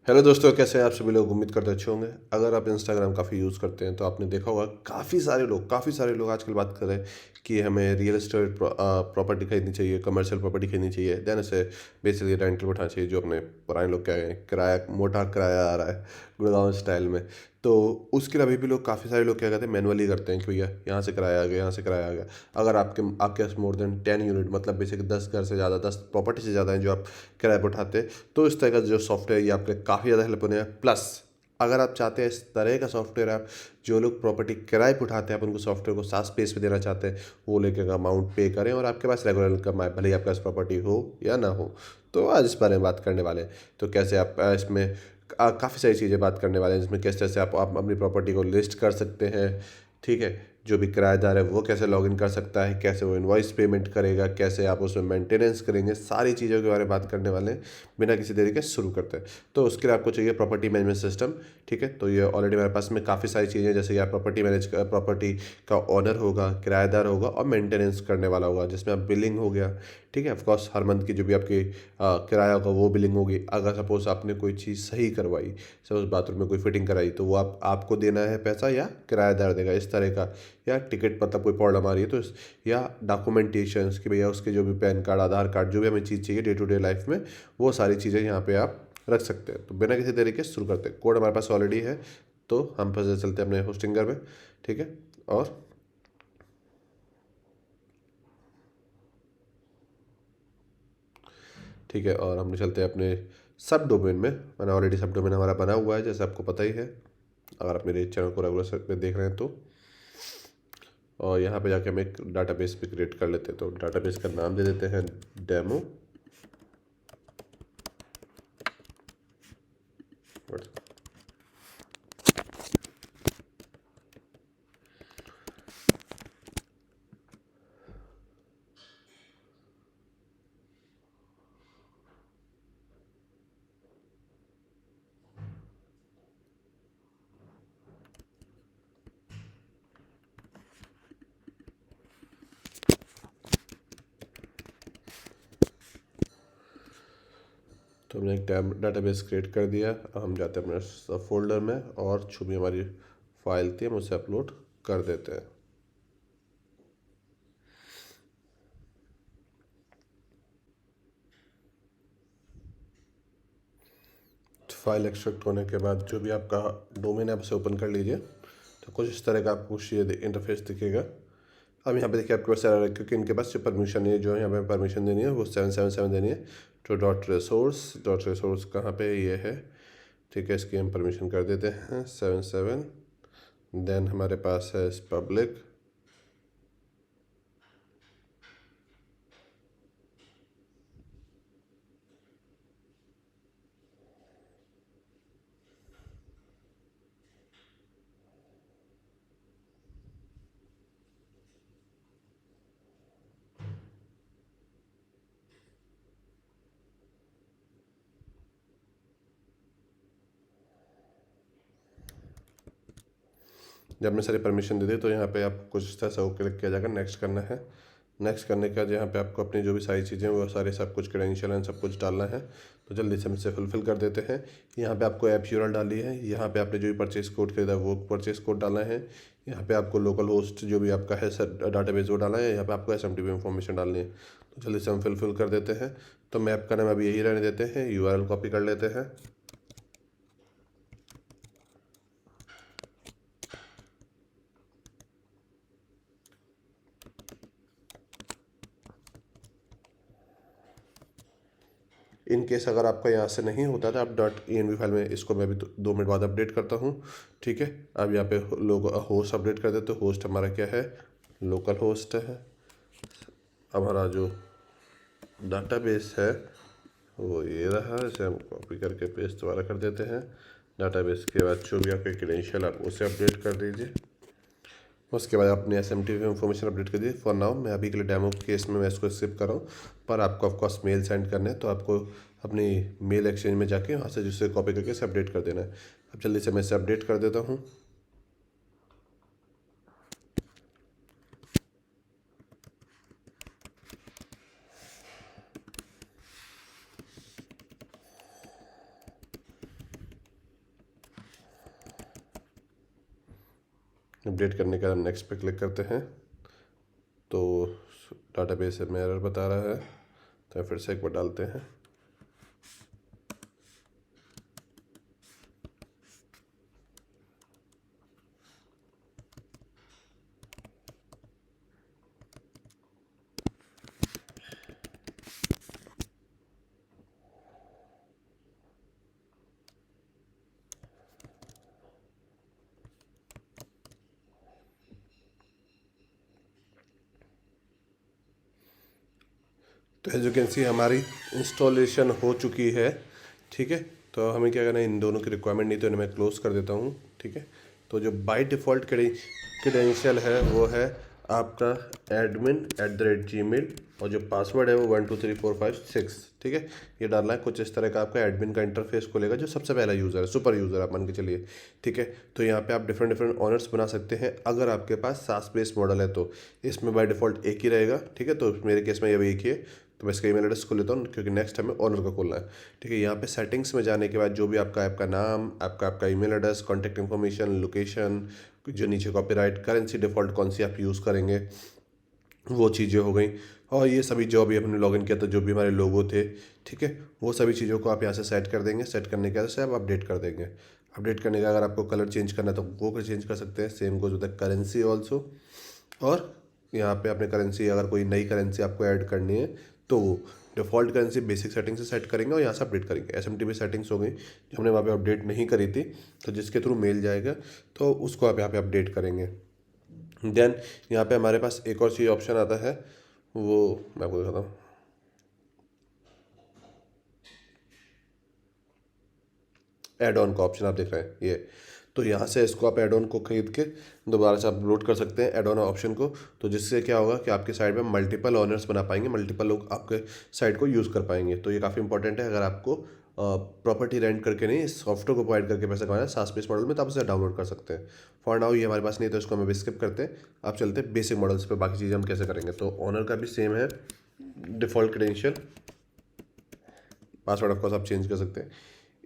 Hello दोस्तों, कैसे हैं आप सभी लोग। उम्मीद करते अच्छे होंगे। अगर आप इंस्टाग्राम काफ़ी यूज़ करते हैं तो आपने देखा होगा काफ़ी सारे लोग आजकल बात कर रहे हैं कि हमें रियल एस्टेट प्रॉपर्टी खरीदनी चाहिए, कमर्शियल प्रॉपर्टी खरीदनी चाहिए, देन इसे बेसिकली रेंटल उठाना चाहिए। जो अपने पुराने लोग क्या हैं, किराया, मोटा किराया आ रहा है गुड़गांव स्टाइल में। तो उसके लिए अभी भी लोग, काफ़ी सारे लोग क्या करते हैं, मैनुअली करते हैं कि भैया यहाँ से किराया आ गया, यहाँ से किराया आ गया। अगर आपके पास मोर देन 10 यूनिट, मतलब बेसिक 10 घर से ज़्यादा, 10 प्रॉपर्टी से ज़्यादा हैं जो आप किराए पर उठाते हैं, तो इस तरह का जो सॉफ्टवेयर ये आपके काफ़ी ज़्यादा हेल्प होने हैं। प्लस अगर आप चाहते हैं इस तरह का सॉफ्टवेयर, आप जो लोग प्रॉपर्टी किराए पे उठाते हैं, आप उनको सॉफ्टवेयर को सास पेस पे देना चाहते हैं, वो लेके अमाउंट पे करें और आपके पास रेगुलर इनकम आए, भले ही आपके पास प्रॉपर्टी हो या ना हो। तो आज इस बारे में बात करने वाले हैं। तो कैसे आप इसमें काफ़ी सारी चीज़ें बात करने वाले हैं, जिसमें किस तरह से आप अपनी प्रॉपर्टी को लिस्ट कर सकते हैं। ठीक है, जो भी किराएदार है वो कैसे लॉगिन कर सकता है, कैसे वो इनवॉइस पेमेंट करेगा, कैसे आप उसमें मेंटेनेंस करेंगे, सारी चीज़ों के बारे में बात करने वाले हैं। बिना किसी देरी के शुरू करते हैं। तो उसके लिए आपको चाहिए प्रॉपर्टी मैनेजमेंट सिस्टम। ठीक है, तो ये ऑलरेडी मेरे पास में काफ़ी सारी चीज़ें, जैसे कि आप प्रॉपर्टी का ओनर होगा, किराएदार होगा और मेंटेनेंस करने वाला होगा, जिसमें आप बिलिंग हो गया। ठीक है, ऑफकोर्स हर मंथ की जो भी आपकी किराया होगा वो बिलिंग होगी। अगर सपोज आपने कोई चीज़ सही करवाई, सपोज बाथरूम में कोई फिटिंग कराई, तो वो आपको देना है पैसा या किराएदार देगा, इस तरह का। या टिकट, मतलब कोई प्रॉब्लम आ रही है तो या डॉक्यूमेंटेशंस कि भैया उसके जो भी पैन कार्ड, आधार कार्ड, जो भी हमें चीज़ चाहिए डे टू डे लाइफ में, वो सारी चीज़ें यहाँ पे आप रख सकते हैं। तो बिना किसी तरीके से शुरू करते हैं। कोड हमारे पास ऑलरेडी है, तो हम फिर से चलते हैं अपने होस्टिंगर में। ठीक है, और ठीक है, और हम चलते हैं अपने सब डोमेन में। मैंने ऑलरेडी सब डोमेन हमारा बना हुआ है, जैसे आपको पता ही है, अगर आप मेरे चैनल को रेगुलर पे देख रहे हैं तो। और यहाँ पे जाके हम एक डाटाबेस भी क्रिएट कर लेते हैं। तो डाटाबेस का नाम दे देते हैं डेमो। तो हमने एक डाटाबेस क्रिएट कर दिया। अब हम जाते हैं अपने सब फोल्डर में और जो भी हमारी फाइल थी हम उसे अपलोड कर देते हैं। फाइल एक्सट्रैक्ट होने के बाद जो भी आपका डोमेन है, आप उसे ओपन कर लीजिए। तो कुछ इस तरह का आपको ये इंटरफेस दिखेगा। अब यहाँ पे देखिए आपके पास एरर है, क्योंकि इनके पास जो परमिशन है, जो यहाँ पे परमिशन देनी है वो 777 देनी है। तो डॉट रिसोर्स कहाँ पे ये है। ठीक है, इसकी हम परमिशन कर देते हैं 77। देन हमारे पास है पब्लिक। जब हमने सारी परमिशन दे दी तो यहाँ पे आप कुछ इस तरह से क्लिक किया जाएगा, नेक्स्ट करना है। नेक्स्ट करने के बाद यहाँ पे आपको अपनी जो भी सारी चीज़ें वो सारे सब कुछ क्रेडेंशियल एंड सब कुछ डालना है। तो जल्दी से हम इसे फुलफिल कर देते हैं। यहाँ पे आपको ऐप यूआरएल डालनी है। यहाँ पे आपने जो भी परचेज कोड खरीदा वो परचेज कोड डालना है। यहाँ पे आपको लोकल होस्ट जो भी आपका है सर डाटाबेस वो डालना है। यहाँ पे आपको एसएमटीपी इन्फॉर्मेशन डालनी है। तो जल्दी से हम फिलफिल कर देते हैं। तो मैप का नाम अभी यही रहने देते हैं, यूआरएल कॉपी कर लेते हैं। इन केस अगर आपका यहाँ से नहीं होता तो आप डॉट ENV फाइल में, इसको मैं अभी 2 मिनट बाद अपडेट करता हूँ। ठीक है, अब यहाँ पे लोग होस्ट अपडेट कर देते। तो होस्ट हमारा क्या है, लोकल होस्ट है। हमारा जो डाटाबेस है वो ये रहा। इसे हम कॉपी करके पेस्ट दोबारा कर देते हैं। डाटाबेस के बाद जो भी आपके क्रेडेंशियल आप उसे अपडेट कर दीजिए। उसके बाद अपने SMTP इन्फॉर्मेशन अपडेट कर दीजिए। फॉर नाउ मैं अभी के लिए डेमो केस में मैं इसको स्किप कर रहा हूँ। पर आपको ऑफकोर्स मेल सेंड करना है, तो आपको अपनी मेल एक्सचेंज में जाके वहाँ से जिससे कॉपी करके इसे अपडेट कर देना है। अब जल्दी से मैं इसे अपडेट कर देता हूँ। अपडेट करने के बाद नेक्स्ट पे क्लिक करते हैं तो डाटाबेस में एरर बता रहा है, तो फिर से एक बार डालते हैं। तो एज यू कैन सी हमारी इंस्टॉलेशन हो चुकी है। ठीक है, तो हमें क्या करना है, इन दोनों की रिक्वायरमेंट नहीं तो इन्हें मैं क्लोज कर देता हूँ। ठीक है, तो जो बाय डिफ़ॉल्ट क्रेडेंशियल है वो है आपका admin@gmail, और जो पासवर्ड है वो 123456। ठीक है, ये डालना है। कुछ इस तरह का आपका एडमिन का इंटरफेस खुलेगा, जो सबसे पहला यूज़र है, सुपर यूज़र आप मान के चलिए। ठीक है, तो यहाँ पे आप डिफरेंट डिफरेंट ऑनर्स बना सकते हैं अगर आपके पास सास बेस्ड मॉडल है तो। इसमें बाय डिफ़ॉल्ट एक ही रहेगा। ठीक है, तो मेरे केस में ये भी एक ही है, तो मैं इसका ईमेल एड्रेस खोल लेता हूँ क्योंकि नेक्स्ट हमें ऑनर का खोलना है। ठीक है, यहाँ पे सेटिंग्स में जाने के बाद जो भी आपका ऐप का नाम, आपका email address, contact information, location, जो नीचे कॉपीराइट, करेंसी डिफ़ॉल्ट कौन सी आप यूज़ करेंगे, वो चीज़ें हो गई। और ये सभी जो भी हमने लॉगिन किया था, जो भी हमारे लोगो थे, ठीक है, वो सभी चीज़ों को आप यहाँ से सेट कर देंगे। सेट करने के बाद से आप अपडेट कर देंगे। अपडेट करने का अगर आपको कलर चेंज करना है तो वो चेंज कर सकते हैं। Same goes with the currency also. और यहाँ पे अपने करेंसी, अगर कोई नई करेंसी आपको ऐड करनी है तो डिफ़ॉल्ट करेंसी बेसिक सेटिंग से सेट करेंगे और यहाँ से अपडेट करेंगे। SMTP सेटिंग्स हो गई जो हमने वहाँ पे अपडेट नहीं करी थी, तो जिसके थ्रू मेल जाएगा तो उसको आप यहाँ पे अपडेट करेंगे। देन यहाँ पे हमारे पास एक और चीज़ ऑप्शन आता है, वो मैं आपको दिखाता हूँ। एड ऑन का ऑप्शन आप देख रहे हैं ये, तो यहाँ से इसको आप एड ऑन को खरीद के दोबारा से अपलोड कर सकते हैं, एड ऑन ऑप्शन को। तो जिससे क्या होगा कि आपके साइट में मल्टीपल ऑनर्स बना पाएंगे, मल्टीपल लोग आपके साइट को यूज़ कर पाएंगे। तो ये काफ़ी इंपॉर्टेंट है। अगर आपको प्रॉपर्टी रेंट करके नहीं, सॉफ्टवेयर को प्रोवाइड करके पैसा कमाना है सास बेस मॉडल में, तो आप इसे डाउनलोड कर सकते हैं। फॉर नाउ ये हमारे पास नहीं, तो इसको हम अभी स्किप करते हैं। आप चलते हैं बेसिक मॉडल्स पे, बाकी चीज़ें हम कैसे करेंगे। तो ऑनर का भी सेम है, डिफ़ॉल्ट क्रेडेंशियल, पासवर्ड ऑफकोर्स आप चेंज कर सकते हैं,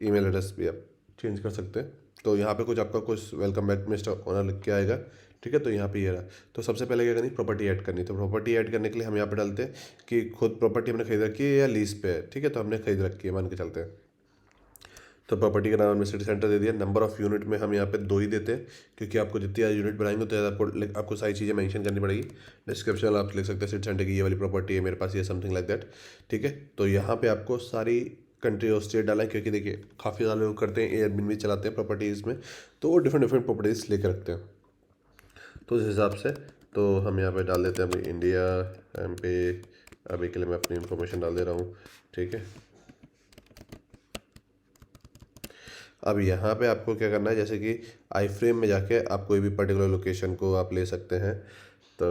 ईमेल एड्रेस भी आप चेंज कर सकते हैं। तो यहाँ पे कुछ आपका कुछ वेलकम बैक मिस्टर ओनर लिख के आएगा। ठीक है, तो यहाँ पे ये रहा। तो सबसे पहले क्या करनी, प्रॉपर्टी ऐड करनी। तो प्रॉपर्टी ऐड करने के लिए हम यहाँ पे डालते हैं कि खुद प्रॉपर्टी हमने खरीद रखी है या लीज पे है। ठीक है, तो हमने खरीद रखी है मान के चलते हैं। तो प्रॉपर्टी का नाम हमने सिटी सेंटर दे दिया। नंबर ऑफ़ यूनिट में हम यहाँ पे 2 ही देते हैं, क्योंकि आपको जितनी ज़्यादा यूनिट बनाएंगे तो ज़्यादा आपको सारी चीज़ें मेंशन करनी पड़ेगी। डिस्क्रिप्शन आप लिख सकते हैं सिटी सेंटर की ये वाली प्रॉपर्टी है मेरे पास, ये समथिंग लाइक दैट। ठीक है, तो यहाँ पे आपको सारी कंट्री और स्टेट डाला है, क्योंकि देखिए काफ़ी ज़्यादा लोग करते हैं, एयरबिन चलाते हैं प्रॉपर्टीज़ में, तो वो डिफरेंट डिफरेंट प्रॉपर्टीज़ लेकर रखते हैं। तो उस हिसाब से तो हम यहाँ पे डाल देते हैं अभी इंडिया MP। अभी के लिए मैं अपनी इन्फॉर्मेशन डाल दे रहा हूँ। ठीक है, अब यहाँ पे आपको क्या करना है, जैसे कि आई फ्रेम में जाके आप कोई भी पर्टिकुलर लोकेशन को आप ले सकते हैं। तो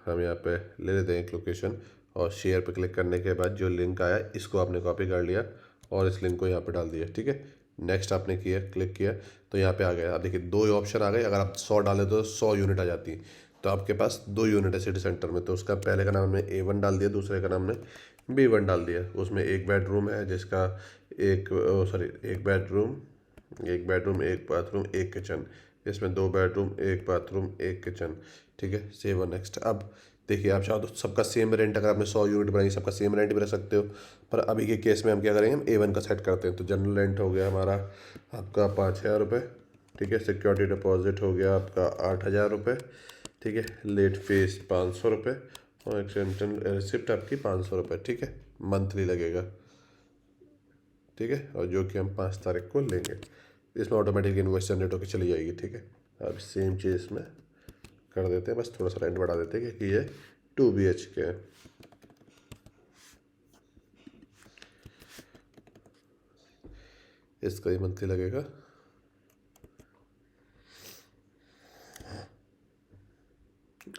हम यहाँ पे ले लेते हैं एक लोकेशन, और शेयर पे क्लिक करने के बाद जो लिंक आया इसको आपने कॉपी कर लिया और इस लिंक को यहाँ पे डाल दिया। ठीक है, नेक्स्ट आपने किया, क्लिक किया, तो यहाँ पे आ गया। आप देखिए 2 ऑप्शन आ गए। अगर आप 100 डालें तो 100 यूनिट आ जाती। तो आपके पास 2 यूनिट है सिटी सेंटर में, तो उसका पहले का नाम हमने A1 डाल दिया, दूसरे का नाम हमने B1 डाल दिया। उसमें एक बेडरूम है जिसका एक बेडरूम, एक बाथरूम, एक किचन। इसमें 2 बेडरूम, एक बाथरूम, एक किचन। ठीक है, सेव और नेक्स्ट। अब देखिए आप चाहो तो सबका सेम रेंट, अगर आपने 100 यूनिट बनाई सबका सेम रेंट भी रख सकते हो, पर अभी के केस में हम क्या करेंगे, हम A1 का सेट करते हैं। तो जनरल रेंट हो गया हमारा आपका 5,000 रुपये। ठीक है, सिक्योरिटी डिपॉजिट हो गया आपका 8,000 रुपये। ठीक है, लेट फीस 500 रुपये, और एक्सटेंशन रिसिप्ट आपकी 500 रुपये। ठीक है, मंथली लगेगा। ठीक है, और जो कि हम 5 तारीख को लेंगे। इसमें ऑटोमेटिक इन्वॉइस जनरेट होकर चली जाएगी। ठीक है, अब सेम चीज़ इसमें कर देते हैं, बस थोड़ा सा रेंट बढ़ा देते हैं क्योंकि ये 2 BHK है। इसका ही मंथली लगेगा।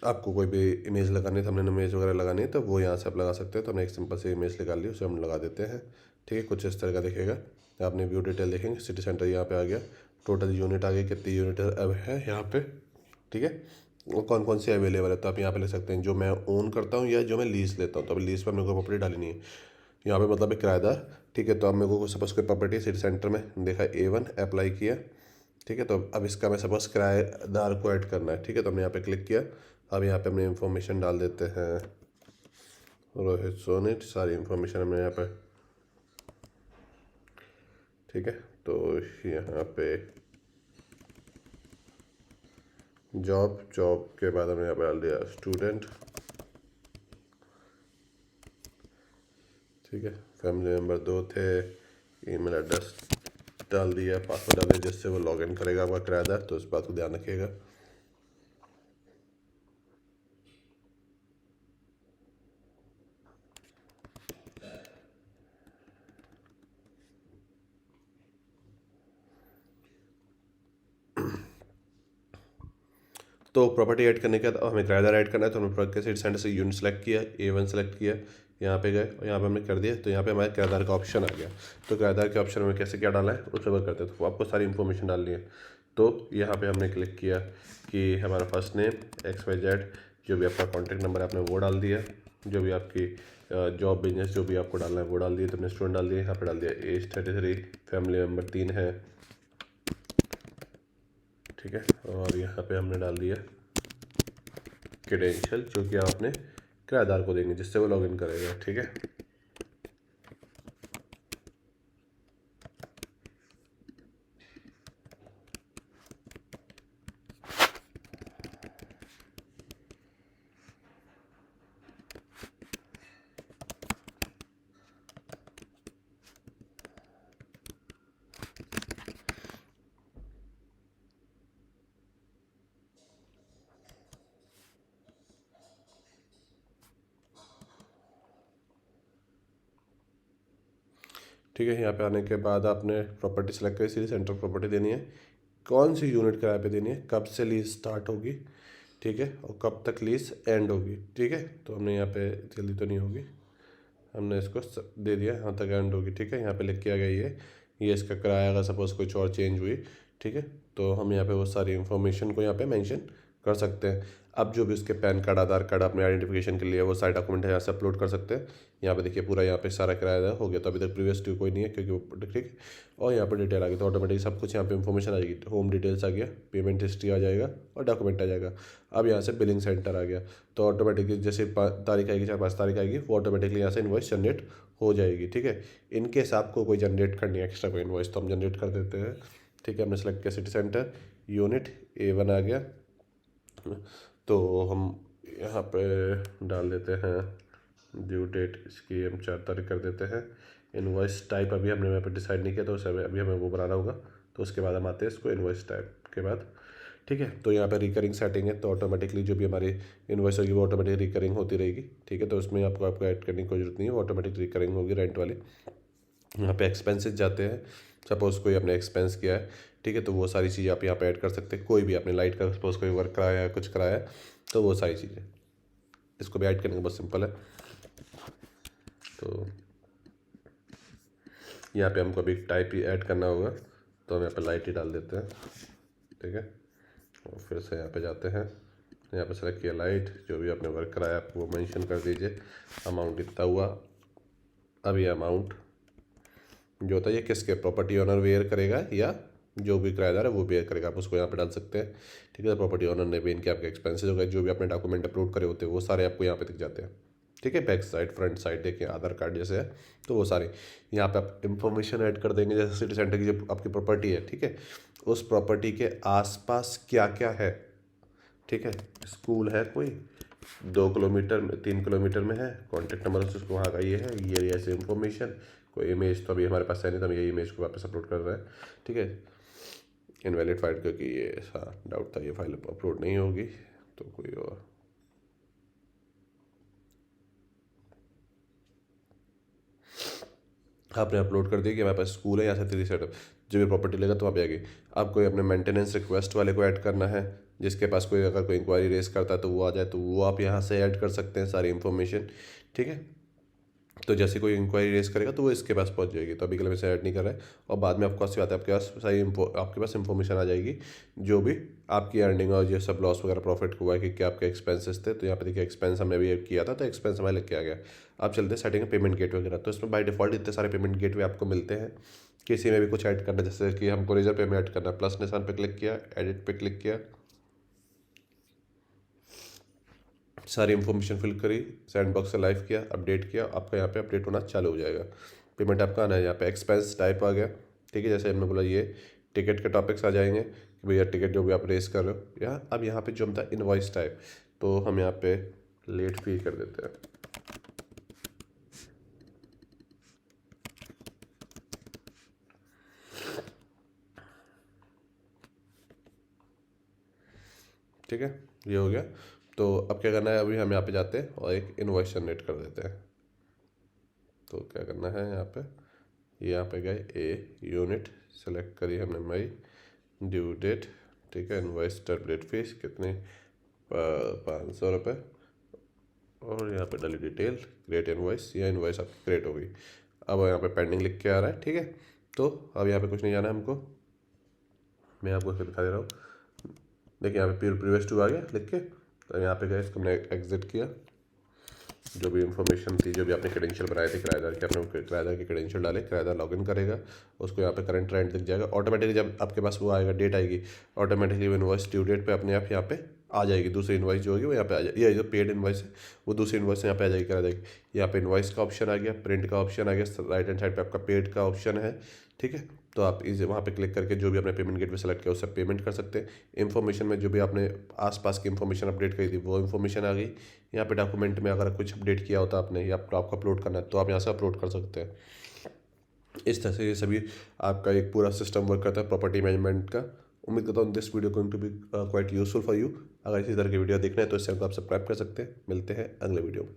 आपको कोई भी इमेज लगानी है, हमने इमेज वगैरह लगानी है तो वो यहाँ से आप लगा सकते हैं। तो हमने एक सिंपल से इमेज निकाल ली, उसे हम लगा देते हैं। ठीक है, कुछ इस तरह का दिखेगा। आपने व्यू डिटेल देखेंगे, सिटी सेंटर यहाँ पे आ गया, टोटल यूनिट आ गई, कितनी यूनिट अब है यहाँ पे। ठीक है, वो कौन कौन सी अवेलेबल है, तो आप यहाँ पे ले सकते हैं जो मैं ओन करता हूँ या जो मैं लीज लेता हूँ। तो अभी लीज पर मेरे को प्रॉपर्टी डाली नहीं है यहाँ पे, मतलब एक किराएदार। ठीक है, तो अब मेरे को सपोज कोई प्रॉपर्टी सिटी सेंटर में देखा A1, अप्लाई किया, ठीक है। तो अब इसका मैं सपोज़ किराएदार को ऐड करना है, ठीक है। तो हमने यहाँ पे क्लिक किया। अब यहाँ पे हमने इंफॉर्मेशन डाल देते हैं रोहित सोनी, सारी इंफॉर्मेशन हमने यहाँ पे, ठीक है। तो यहाँ पे जॉब, जॉब के बाद हमने यहाँ पे डाल दिया स्टूडेंट, ठीक है। फैमिली मेम्बर 2 थे, ईमेल एड्रेस डाल दिया, पासवर्ड डाल दिया जिससे वो लॉगिन करेगा आपका किराएदार, तो इस बात को ध्यान रखिएगा। तो प्रॉपर्टी ऐड करने के बाद अब हमें किराएदार ऐड करना है, तो हमने प्रोजेक्ट के सिटी सेंटर से यूनिट सेलेक्ट किया, A1 सेलेक्ट किया, यहाँ पे गए और यहाँ पे हमने कर दिया। तो यहाँ पे हमारे किराएदार का ऑप्शन आ गया। तो किराएदार के ऑप्शन में कैसे क्या डाला है उस पर करते हैं। तो आपको सारी इन्फॉर्मेशन डालनी है। तो यहाँ पे हमने क्लिक किया कि हमारा फर्स्ट नेम XYZ, जो भी आपका कॉन्टैक्ट नंबर है आपने वो डाल दिया, जो भी आपकी जॉब बिजनेस जो भी आपको डालना है वो डाल दिया। तो हमने स्टूडेंट डाल दिया, यहाँ पे डाल दिया एज 33, फैमिली मेम्बर 3 है, ठीक है। और यहाँ पे हमने डाल दिया क्रेडेंशियल जो कि आप अपने किराएदार को देंगे जिससे वो लॉगिन करेगा, ठीक है। ठीक है, यहाँ पे आने के बाद आपने प्रॉपर्टी सेलेक्ट करी, सिटी सेंटर प्रॉपर्टी देनी है, कौन सी यूनिट किराए पे देनी है, कब से लीज स्टार्ट होगी, ठीक है, और कब तक लीज एंड होगी, ठीक है। तो हमने यहाँ पे जल्दी तो नहीं होगी, हमने इसको दे दिया यहाँ तक एंड होगी, ठीक है। यहाँ पे लिख के आ गया ये इसका किराया अगर सपोज़ कुछ और चेंज हुई, ठीक है, तो हम यहाँ पे वो सारी इन्फॉर्मेशन को यहाँ पे मेंशन कर सकते हैं। अब जो भी उसके पैन कार्ड, आधार कार्ड अपने आइडेंटिफिकेशन के लिए वो सारे डॉक्यूमेंट है यहाँ से अपलोड कर सकते हैं। यहाँ पे देखिए पूरा यहाँ पे सारा किराया हो गया। तो अभी तक प्रीवियस ड्यू कोई नहीं है क्योंकि वो, ठीक है। और यहाँ पर डिटेल आ गई तो ऑटोमेटिक सब कुछ यहाँ पे इन्फॉर्मेशन आ जाएगी। होम डिटेल्स आ गया, पेमेंट हिस्ट्री आ जाएगा और डॉक्यूमेंट आ जाएगा। अब यहाँ से बिलिंग सेंटर आ गया, तो ऑटोमेटिकली जैसे तारीख आएगी, 4-5 तारीख आएगी, वो ऑटोमेटिकली यहाँ से इन्वॉइस जनरेट हो जाएगी, ठीक है। इनकेस आपको कोई जनरेट करनी है एक्स्ट्रा कोई इन्वॉइस तो हम जनरेट कर देते हैं, ठीक है। हमने सेलेक्ट किया सिटी सेंटर, यूनिट A1 आ गया। तो हम यहाँ पे डाल देते हैं ड्यू डेट, इसकी हम 4 तारीख कर देते हैं। इनवॉइस टाइप अभी हमने यहाँ पे डिसाइड नहीं किया, तो उसे अभी हमें वो बनाना होगा, तो उसके बाद हम आते हैं इसको इनवॉइस टाइप के बाद, ठीक है। तो यहाँ पे रिकरिंग सेटिंग है, तो ऑटोमेटिकली जो भी हमारी इनवॉइस होगी वो ऑटोमेटिक रिकरिंग होती रहेगी, ठीक है। तो उसमें आपको ऐड करने की कोई जरूरत नहीं है, वो ऑटोमेटिक रिकरिंग होगी रेंट वाली। यहाँ पे एक्सपेंसेस जाते हैं, सपोज़ कोई आपने एक्सपेंस किया है, ठीक है, तो वो सारी चीज़ें आप यहाँ पे ऐड कर सकते हैं। कोई भी आपने लाइट का सपोज़ कोई वर्क कराया है, कुछ कराया है, तो वो सारी चीज़ें इसको भी ऐड करने का बहुत सिंपल है। तो यहाँ पे हमको अभी टाइप ही ऐड करना होगा, तो हम यहाँ पे लाइट ही डाल देते हैं, ठीक है। और फिर से यहाँ पे जाते हैं, यहाँ पे सेलेक्ट किया लाइट, जो भी आपने वर्क कराया आप वो मेंशन कर दीजिए, अमाउंट इतना हुआ। अब ये अमाउंट जो होता है ये किसके प्रॉपर्टी ओनर वेयर करेगा या जो भी किराएदार है वो बेयर करेगा, आप उसको यहाँ पे डाल सकते हैं, ठीक है। प्रॉपर्टी ओनर ने भी इनके आपके एक्सपेंसेस हो गए, जो भी आपने डॉक्यूमेंट अपलोड करे होते हैं वो सारे आपको यहाँ पे दिख जाते हैं, ठीक है। बैक साइड, फ्रंट साइड देखें, आधार कार्ड जैसे है तो वो सारे यहाँ पे आप इंफॉर्मेशन ऐड कर देंगे। जैसे सिटी सेंटर की जो आपकी प्रॉपर्टी है, ठीक है, उस प्रॉपर्टी के आसपास क्या क्या है, ठीक है। स्कूल है कोई 2 किलोमीटर में, 3 किलोमीटर में है, कॉन्टैक्ट नंबर उसको वहाँ का ये है, ये ऐसे इन्फॉर्मेशन, कोई इमेज तो अभी हमारे पास है नहीं, तो हम ये इमेज को वापस अपलोड कर रहे हैं, ठीक है। इनवैलिड फाइल क्योंकि ये ऐसा डाउट था ये फाइल अपलोड नहीं होगी, तो कोई और आपने अपलोड कर दिया कि हमारे पास स्कूल है, यहाँ से 3 सेटअप जो भी प्रॉपर्टी लेगा तो वहाँ पे आएगी। आप कोई अपने मेंटेनेंस रिक्वेस्ट वाले को ऐड करना है, जिसके पास कोई अगर कोई इंक्वायरी रेस करता है तो वो आ जाए, तो वो आप यहाँ से ऐड कर सकते हैं सारी इन्फॉर्मेशन, ठीक है। तो जैसे कोई इंक्वायरी रेस करेगा तो वो इसके पास पहुंच जाएगी, तो अभी के लिए मैं इसे ऐड नहीं कर रहा है। और बाद में आपको अच्छी बात है, आपके पास सारी आपके पास इंफॉर्मेशन आ जाएगी जो भी आपकी अर्निंग और ये सब लॉस वगैरह प्रॉफिट हुआ है कि क्या आपके एक्सपेंसेस थे। तो यहाँ पे देखिए एक्सपेंस हमने भी किया था, तो एक्सपेंस हमारे लिख के आ गया। अब चलते हैं सेटिंग पेमेंट गेटवे वगैरह, तो इसमें बाय डिफॉल्ट इतने सारे पेमेंट गेटवे आपको मिलते हैं, किसी में भी कुछ ऐड करना, जैसे कि हमको रेजर पे में ऐड करना, प्लस निशान पे क्लिक किया, एडिट पे क्लिक किया, सारी इन्फॉर्मेशन फिल करी, सैंड बॉक्स से लाइव किया, अपडेट किया, आपका यहाँ पे अपडेट होना चालू हो जाएगा। पेमेंट आपका आना है, यहाँ पे एक्सपेंस टाइप आ गया, ठीक है। जैसे हमने बोला ये टिकट के टॉपिक्स आ जाएंगे कि भैया टिकट जो भी आप रेस कर रहे हो, या अब यहाँ पे जो हम था इनवॉइस टाइप, तो हम यहाँ पे लेट फी कर देते हैं। ठीक है, ये हो गया। तो अब क्या करना है, अभी हम यहाँ पे जाते हैं और एक इनवॉइस जनरेट कर देते हैं। तो क्या करना है, यहाँ पे गए, ए यूनिट सेलेक्ट करी हमने, मई, ड्यू डेट, ठीक है, इनवॉइस टेम्पलेट फीस कितने, 500 रुपये, और यहाँ पे डाली डिटेल, क्रिएट इनवॉइस, या इनवॉइस आपकी क्रिएट हो गई। अब यहाँ पे पेंडिंग लिख के आ रहा है, ठीक है। तो अब यहाँ पे कुछ नहीं जाना है हमको, मैं आपको दिखा दे रहा हूँ। देखिए यहाँ पे प्रीवियस टू आ गया लिख के, तो यहाँ पे गए, इसको हमने एग्जिट किया, जो भी इन्फॉर्मेशन थी, जो भी आपने क्रेडेंशियल बनाए थे किराएदार के, अपने किराएदार के क्रेडेंशियल डाले, किराएदार लॉगिन करेगा, उसको यहाँ पे करंट रेंट दिख जाएगा ऑटोमेटिकली। जब आपके पास वो आएगा, डेट आएगी, ऑटोमेटिकली वो इन्वॉइस ड्यू डेट पे अपने आप यहाँ पे आ जाएगी। दूसरी इन्वॉइस जो होगी वो यहाँ पे आ जाएगी, ये जो पेड इन्वॉइस है वो दूसरी इन्वॉइस यहाँ पे आ जाएगी, किराएदार की। यहाँ पे इन्वॉइस का ऑप्शन आ गया, प्रिंट का ऑप्शन आ गया, राइट हैंड साइड पे आपका पेड का ऑप्शन है, ठीक है। तो आप इस वहाँ पे क्लिक करके जो भी आपने पेमेंट गेटवे सेलेक्ट किया उससे पेमेंट कर सकते हैं। इन्फॉर्मेशन में जो भी आपने आसपास की इन्फॉर्मेशन अपडेट करी थी वो इन्फॉर्मेशन आ गई। यहाँ पे डॉक्यूमेंट में अगर कुछ अपडेट किया होता आपने, या आपको अपलोड करना है, तो आप यहाँ से अपलोड कर सकते हैं। इस तरह से ये सभी आपका एक पूरा सिस्टम वर्क करता है प्रॉपर्टी मैनेजमेंट का। उम्मीद करता हूँ this video going to be quite useful for you. अगर इसी तरह की वीडियो देखना है तो इस चैनल को आप सब्सक्राइब कर सकते हैं। मिलते हैं अगले वीडियो में।